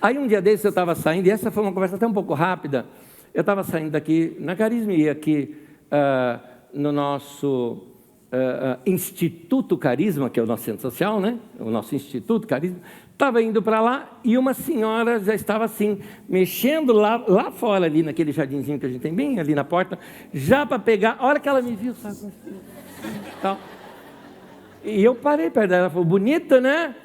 Aí um dia desses eu estava saindo, e essa foi uma conversa até um pouco rápida, eu estava saindo daqui na Carisma, e aqui no nosso Instituto Carisma, que é o nosso centro social, né? O nosso Instituto Carisma, estava indo para lá, e uma senhora já estava assim, mexendo lá fora, ali naquele jardinzinho que a gente tem bem ali na porta, já para pegar, a hora que ela me viu, sabe, tal. E eu parei perto dela, ela falou, bonita, né?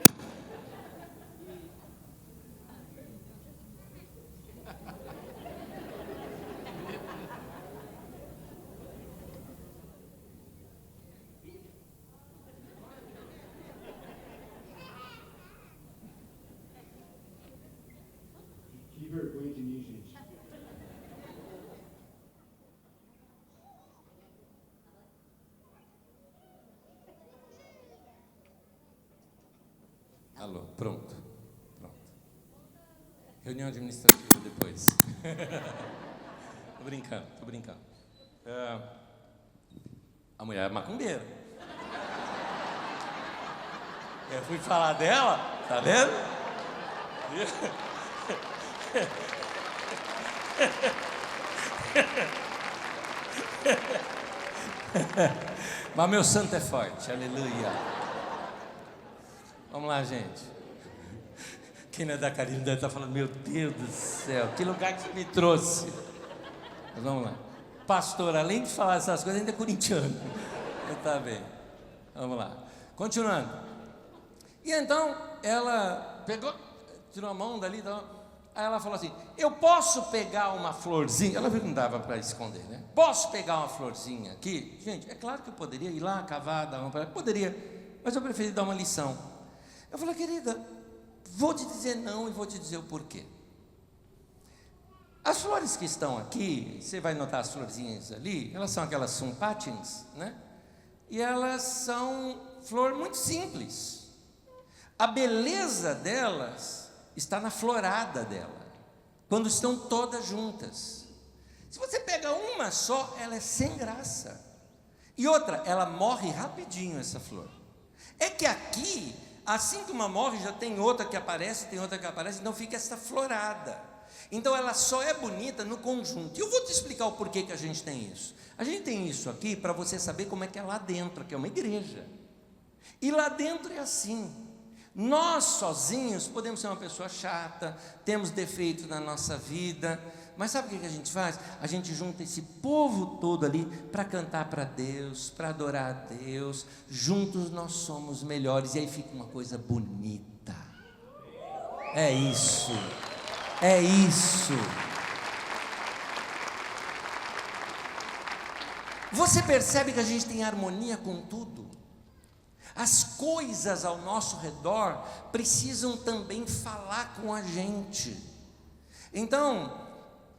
Que vergonha de mim, gente. Alô, pronto. Reunião administrativa depois. Tô brincando. A mulher é macumbeira. Eu fui falar dela, tá vendo? Mas meu santo é forte, aleluia. Vamos lá, gente. Quem não é da Carisma deve estar falando, meu Deus do céu, que lugar que você me trouxe. Mas vamos lá. Pastor, além de falar essas coisas, ainda é corintiano. Tá bem. Vamos lá. Continuando. E então, ela pegou, tirou a mão dali, aí ela falou assim, eu posso pegar uma florzinha? Ela viu que não dava para esconder, né? Posso pegar uma florzinha aqui? Gente, é claro que eu poderia ir lá, cavar, dar uma... Poderia, mas eu preferi dar uma lição. Eu falei, querida, vou te dizer não e vou te dizer o porquê. As flores que estão aqui, você vai notar as florzinhas ali, elas são aquelas sumpatins, né? E elas são flor muito simples. A beleza delas está na florada dela, quando estão todas juntas. Se você pega uma só, ela é sem graça. E outra, ela morre rapidinho, essa flor. É que aqui, assim que uma morre, já tem outra que aparece, então fica essa florada. Então ela só é bonita no conjunto. E eu vou te explicar o porquê que a gente tem isso. A gente tem isso aqui para você saber como é que é lá dentro, que é uma igreja. E lá dentro é assim. Nós sozinhos podemos ser uma pessoa chata, temos defeitos na nossa vida, mas sabe o que a gente faz? A gente junta esse povo todo ali para cantar para Deus, para adorar a Deus. Juntos nós somos melhores, e aí fica uma coisa bonita. É isso, é isso. Você percebe que a gente tem harmonia com tudo? As coisas ao nosso redor precisam também falar com a gente. Então,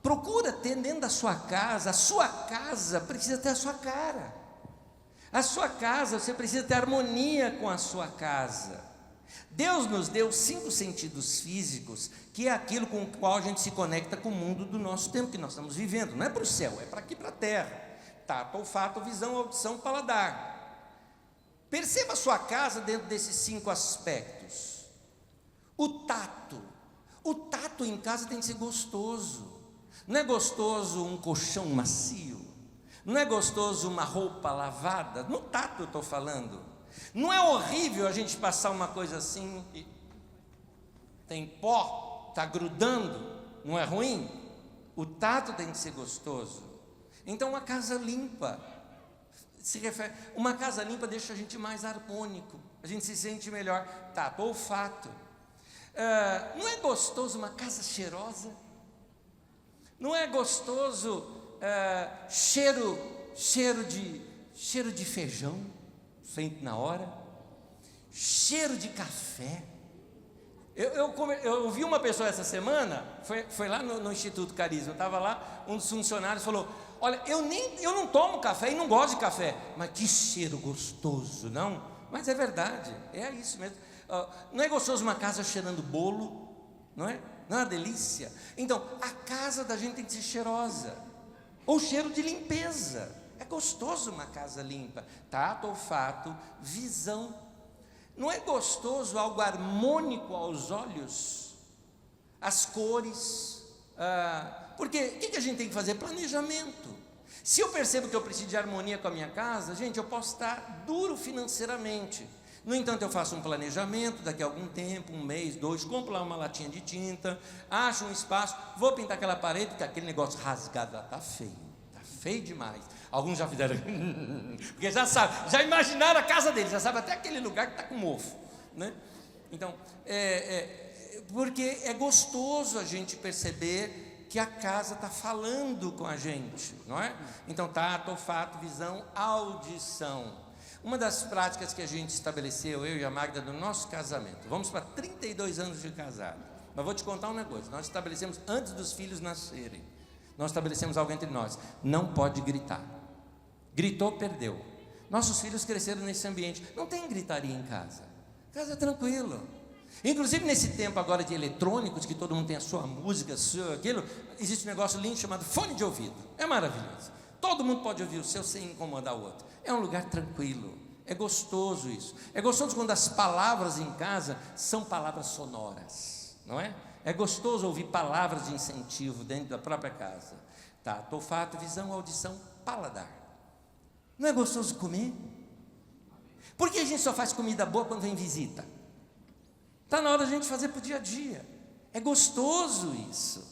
procura ter dentro da sua casa, a sua casa precisa ter a sua cara. A sua casa, você precisa ter harmonia com a sua casa. Deus nos deu 5 sentidos físicos, que é aquilo com o qual a gente se conecta com o mundo do nosso tempo que nós estamos vivendo. Não é para o céu, é para aqui, para a terra. Tato, olfato, visão, audição, paladar. Perceba a sua casa dentro desses 5 aspectos. O tato em casa tem que ser gostoso. Não é gostoso um colchão macio, não é gostoso uma roupa lavada. No tato eu estou falando. Não é horrível a gente passar uma coisa assim e tem pó, está grudando, não é ruim? O tato tem que ser gostoso. Então, uma casa limpa uma casa limpa deixa a gente mais harmônico, a gente se sente melhor. Tato, olfato. Não é gostoso uma casa cheirosa? Não é gostoso cheiro de feijão, feito na hora? Cheiro de café. Eu ouvi uma pessoa essa semana, foi lá no Instituto Carisma, estava lá, um dos funcionários falou: olha, eu não tomo café e não gosto de café, mas que cheiro gostoso, não? Mas é verdade, é isso mesmo. Não é gostoso uma casa cheirando bolo, não é? Não é uma delícia? Então, a casa da gente tem que ser cheirosa, ou cheiro de limpeza. É gostoso uma casa limpa. Tato, olfato, visão. Não é gostoso algo harmônico aos olhos? As cores. Porque o que a gente tem que fazer? Planejamento. Se eu percebo que eu preciso de harmonia com a minha casa, gente, eu posso estar duro financeiramente. No entanto, eu faço um planejamento, daqui a algum tempo, 1 mês, 2, compro lá uma latinha de tinta, acho um espaço, vou pintar aquela parede, porque aquele negócio rasgado lá está feio demais. Alguns já fizeram, porque já sabem, já imaginaram a casa deles, já sabem até aquele lugar que está com mofo, né? Então, porque é gostoso a gente perceber que a casa está falando com a gente, não é? Então, tato, olfato, visão, audição. Uma das práticas que a gente estabeleceu, eu e a Magda, no nosso casamento, vamos para 32 anos de casado, mas vou te contar um negócio, nós estabelecemos antes dos filhos nascerem, nós estabelecemos algo entre nós: não pode gritar. Gritou, perdeu. Nossos filhos cresceram nesse ambiente, não tem gritaria em casa, casa é tranquilo. Inclusive nesse tempo agora de eletrônicos, que todo mundo tem a sua música, aquilo, existe um negócio lindo chamado fone de ouvido, é maravilhoso, todo mundo pode ouvir o seu sem incomodar o outro, é um lugar tranquilo, é gostoso isso, é gostoso quando as palavras em casa são palavras sonoras, não é? É gostoso ouvir palavras de incentivo dentro da própria casa. Tato, olfato, visão, audição, paladar. Não é gostoso comer? Por que a gente só faz comida boa quando vem visita? Está na hora da gente fazer para o dia a dia. É gostoso isso.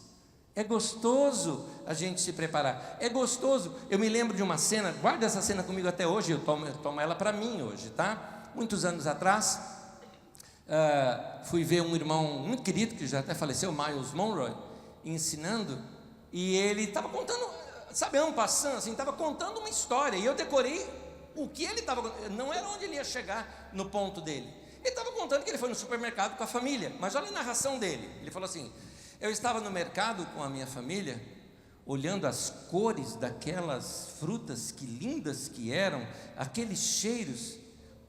É gostoso a gente se preparar. É gostoso. Eu me lembro de uma cena, guarda essa cena comigo até hoje, eu tomo ela para mim hoje, tá? Muitos anos atrás, fui ver um irmão muito querido, que já até faleceu, Miles Monroe, ensinando, e ele estava contando, sabe, passando assim, estava contando uma história, e eu decorei o que ele estava, não era onde ele ia chegar no ponto dele. Ele estava contando que ele foi no supermercado com a família, mas olha a narração dele. Ele falou assim: eu estava no mercado com a minha família, olhando as cores daquelas frutas, que lindas que eram, aqueles cheiros,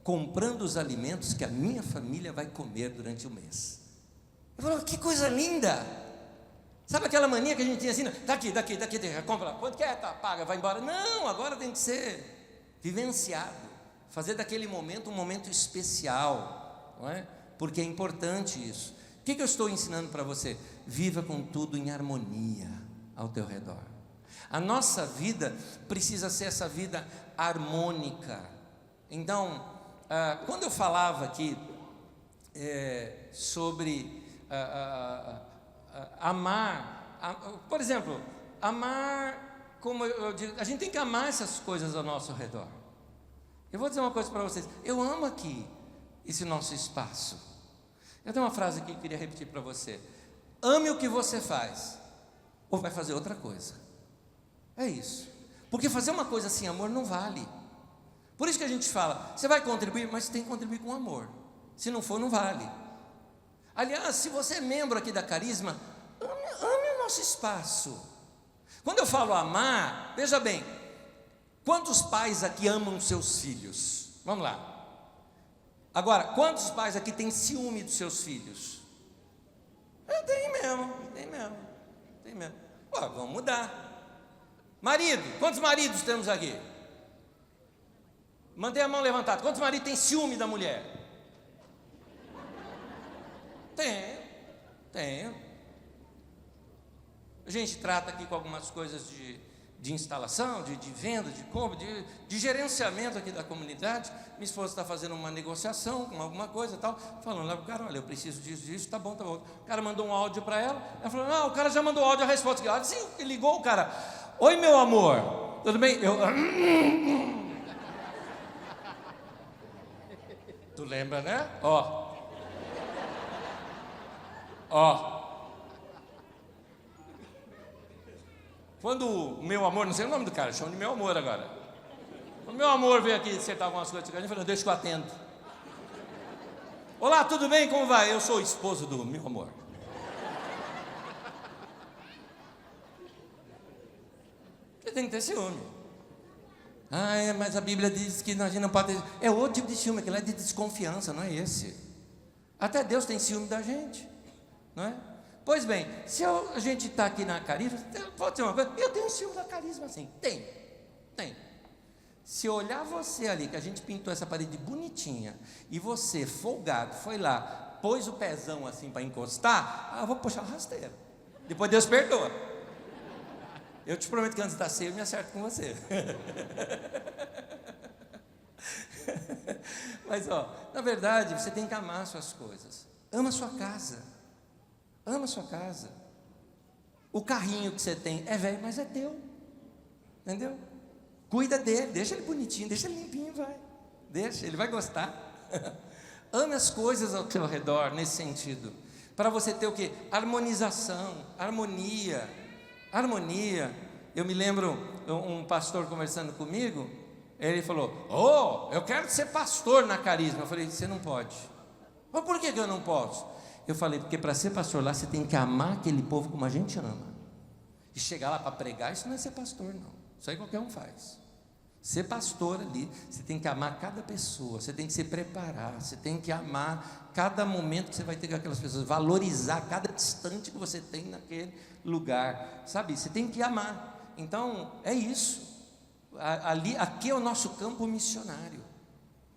comprando os alimentos que a minha família vai comer durante o mês. Eu falei: que coisa linda! Sabe aquela mania que a gente tinha assim, daqui, compra, quanto que é? Tá, paga, vai embora. Não, agora tem que ser vivenciado, fazer daquele momento um momento especial, não é? Porque é importante isso. O que eu estou ensinando para você? Viva com tudo em harmonia ao teu redor. A nossa vida precisa ser essa vida harmônica. Então, quando eu falava aqui sobre amar, por exemplo, amar, como eu digo, a gente tem que amar essas coisas ao nosso redor. Eu vou dizer uma coisa para vocês, eu amo aqui esse nosso espaço. Eu tenho uma frase aqui que eu queria repetir para você: ame o que você faz, ou vai fazer outra coisa. É isso, porque fazer uma coisa sem amor não vale. Por isso que a gente fala, você vai contribuir, mas você tem que contribuir com amor. Se não for, não vale. Aliás, se você é membro aqui da Carisma, ame o nosso espaço. Quando eu falo amar, veja bem, quantos pais aqui amam seus filhos? Vamos lá. Agora, quantos pais aqui têm ciúme dos seus filhos? Tem mesmo. Pô, vamos mudar. Marido, quantos maridos temos aqui? Mantenha a mão levantada. Quantos maridos têm ciúme da mulher? Tenho. A gente trata aqui com algumas coisas de instalação, de venda, de compra, de gerenciamento aqui da comunidade. Minha esposa está fazendo uma negociação com alguma coisa e tal, falando lá para o cara, olha, eu preciso disso, tá bom. O cara mandou um áudio para ela falou, não, o cara já mandou áudio, a resposta. Ela disse, sim, ligou o cara, oi meu amor, tudo bem? Tu lembra, né? Ó. Quando o meu amor, não sei o nome do cara, chama de meu amor agora. Quando meu amor veio aqui acertar algumas coisas, ele falou, deixa que eu atendo. Olá, tudo bem? Como vai? Eu sou o esposo do meu amor. Você tem que ter ciúme. Mas a Bíblia diz que a gente não pode ter. É outro tipo de ciúme, aquele é de desconfiança, não é esse. Até Deus tem ciúme da gente, não é? Pois bem, se a gente está aqui na Carisma, vou dizer uma coisa, eu tenho ciúme da Carisma, assim, tem. Se eu olhar você ali, que a gente pintou essa parede bonitinha, e você, folgado, foi lá, pôs o pezão assim para encostar, eu vou puxar uma rasteira. Depois Deus perdoa. Eu te prometo que antes da ceia eu me acerto com você. Mas, na verdade, você tem que amar suas coisas. Ama a sua casa. Ama a sua casa. O carrinho que você tem é velho, mas é teu. Entendeu? Cuida dele, deixa ele bonitinho, deixa ele limpinho, vai. Deixa, ele vai gostar. Ame as coisas ao seu redor, nesse sentido. Para você ter o quê? Harmonização, harmonia. Eu me lembro, um pastor conversando comigo, ele falou, eu quero ser pastor na Carisma. Eu falei, você não pode. Mas por que eu não posso? Eu falei, porque para ser pastor lá, você tem que amar aquele povo como a gente ama. E chegar lá para pregar, isso não é ser pastor, não. Isso aí qualquer um faz. Ser pastor ali, você tem que amar cada pessoa, você tem que se preparar, você tem que amar cada momento que você vai ter com aquelas pessoas, valorizar cada instante que você tem naquele lugar, sabe? Você tem que amar. Então, é isso. Aqui é o nosso campo missionário.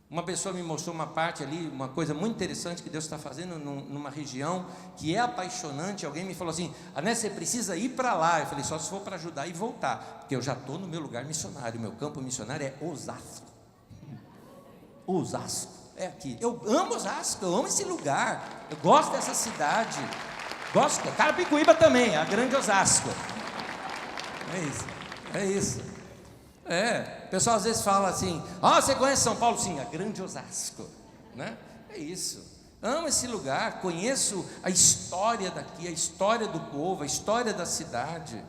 Uma pessoa me mostrou uma parte ali, uma coisa muito interessante que Deus está fazendo numa região que é apaixonante. Alguém me falou assim, Ané, você precisa ir para lá. Eu falei, só se for para ajudar e voltar, porque eu já estou no meu lugar missionário. Meu campo missionário é Osasco. Osasco, é aqui. Eu amo Osasco, eu amo esse lugar, eu gosto dessa cidade. Gosto, Carapicuíba também, a grande Osasco. É isso. O pessoal às vezes fala assim, você conhece São Paulo? Sim, a grande Osasco, né? É isso, amo esse lugar, conheço a história daqui, a história do povo, a história da cidade,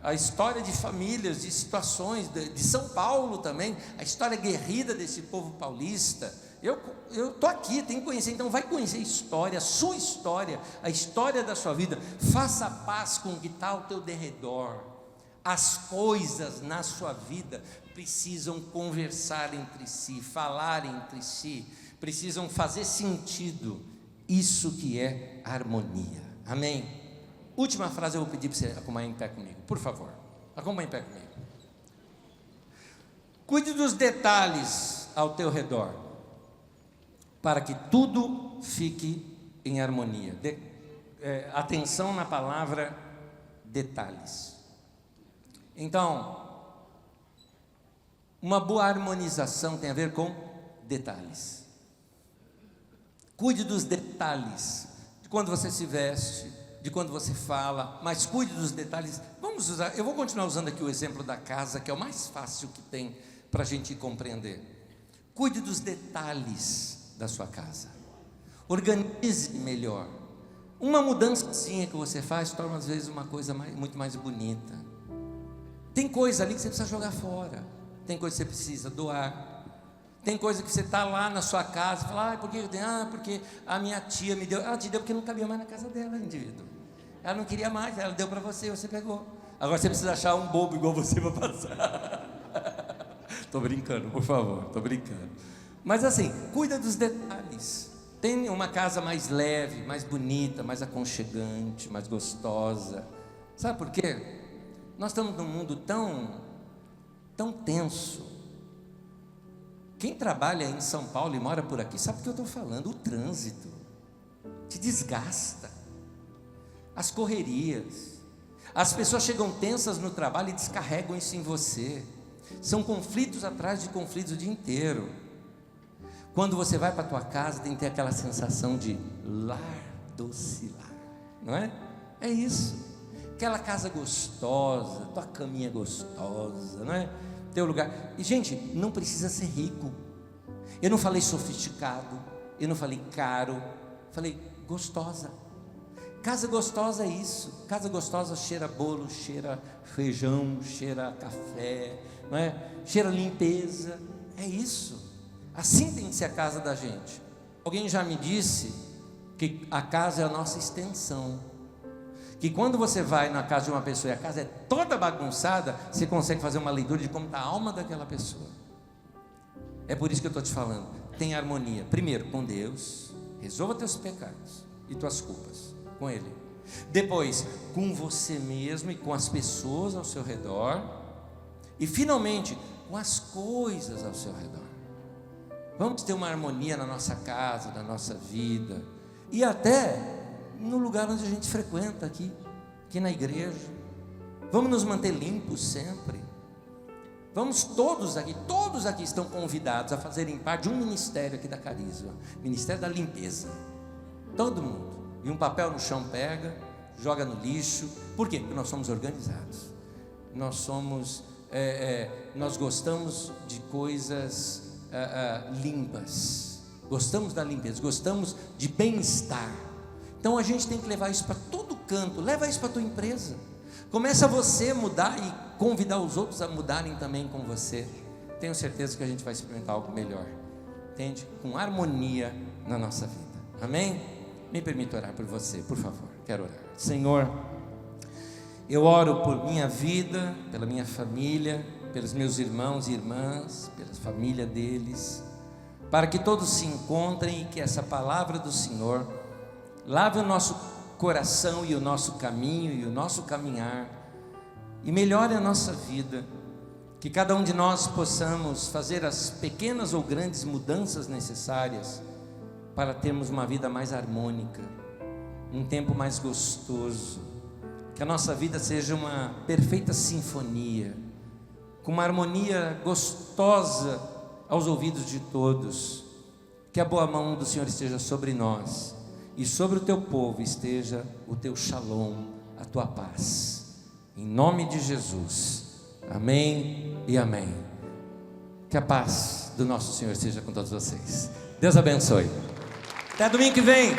a história de famílias, de situações, de São Paulo também, a história guerrida desse povo paulista. Eu estou aqui, tenho que conhecer, então vai conhecer a história, a sua história, a história da sua vida. Faça paz com o que está ao teu derredor. As coisas na sua vida precisam conversar entre si, falar entre si, precisam fazer sentido. Isso que é harmonia. Amém? Última frase eu vou pedir para você acompanhar em pé comigo, por favor. Acompanhe em pé comigo. Cuide dos detalhes ao teu redor, para que tudo fique em harmonia. Atenção na palavra detalhes. Então, uma boa harmonização tem a ver com detalhes. Cuide dos detalhes, de quando você se veste, de quando você fala, mas cuide dos detalhes. Eu vou continuar usando aqui o exemplo da casa, que é o mais fácil que tem para a gente compreender. Cuide dos detalhes da sua casa. Organize melhor. Uma mudançazinha que você faz torna às vezes uma coisa muito mais bonita. Tem coisa ali que você precisa jogar fora. Tem coisa que você precisa doar. Tem coisa que você está lá na sua casa e fala, por que eu tenho? Porque a minha tia me deu. Ela te deu porque não cabia mais na casa dela, indivíduo. Ela não queria mais, ela deu para você, você pegou. Agora você precisa achar um bobo igual você para passar. Estou brincando, por favor, estou brincando. Mas assim, cuida dos detalhes. Tem uma casa mais leve, mais bonita, mais aconchegante, mais gostosa. Sabe por quê? Nós estamos num mundo tão tenso. Quem trabalha em São Paulo e mora por aqui sabe o que eu estou falando. O trânsito te desgasta, as correrias, as pessoas chegam tensas no trabalho e descarregam isso em você. São conflitos atrás de conflitos o dia inteiro. Quando você vai para a tua casa, tem que ter aquela sensação de lar doce lar, não é? É isso, aquela casa gostosa, tua caminha gostosa, não é? Teu lugar. E gente, não precisa ser rico. Eu não falei sofisticado, eu não falei caro, falei gostosa. Casa gostosa é isso. Casa gostosa cheira bolo, cheira feijão, cheira café, não é? Cheira limpeza. É isso. Assim tem que ser a casa da gente. Alguém já me disse que a casa é a nossa extensão. Que quando você vai na casa de uma pessoa e a casa é toda bagunçada, você consegue fazer uma leitura de como está a alma daquela pessoa. É por isso que eu estou te falando. Tenha harmonia, primeiro com Deus, resolva teus pecados e tuas culpas com Ele. Depois, com você mesmo e com as pessoas ao seu redor. E finalmente, com as coisas ao seu redor. Vamos ter uma harmonia na nossa casa, na nossa vida. E até no lugar onde a gente frequenta aqui na igreja. Vamos nos manter limpos sempre. Vamos todos aqui estão convidados a fazerem parte de um ministério aqui da Carisma, Ministério da Limpeza. Todo mundo. E um papel no chão pega, joga no lixo. Por quê? Porque nós somos organizados. Nós gostamos de coisas limpas. Gostamos da limpeza, gostamos de bem-estar. Então a gente tem que levar isso para todo canto. Leva isso para a tua empresa. Começa você a mudar e convidar os outros a mudarem também com você. Tenho certeza que a gente vai experimentar algo melhor. Entende? Com harmonia na nossa vida. Amém? Me permita orar por você, por favor. Quero orar. Senhor, eu oro por minha vida, pela minha família, pelos meus irmãos e irmãs, pela família deles, para que todos se encontrem e que essa palavra do Senhor lave o nosso coração e o nosso caminho e o nosso caminhar e melhore a nossa vida, que cada um de nós possamos fazer as pequenas ou grandes mudanças necessárias para termos uma vida mais harmônica, um tempo mais gostoso, que a nossa vida seja uma perfeita sinfonia, com uma harmonia gostosa aos ouvidos de todos, que a boa mão do Senhor esteja sobre nós e sobre o teu povo esteja o teu shalom, a tua paz, em nome de Jesus, amém e amém. Que a paz do nosso Senhor esteja com todos vocês. Deus abençoe. Até domingo que vem.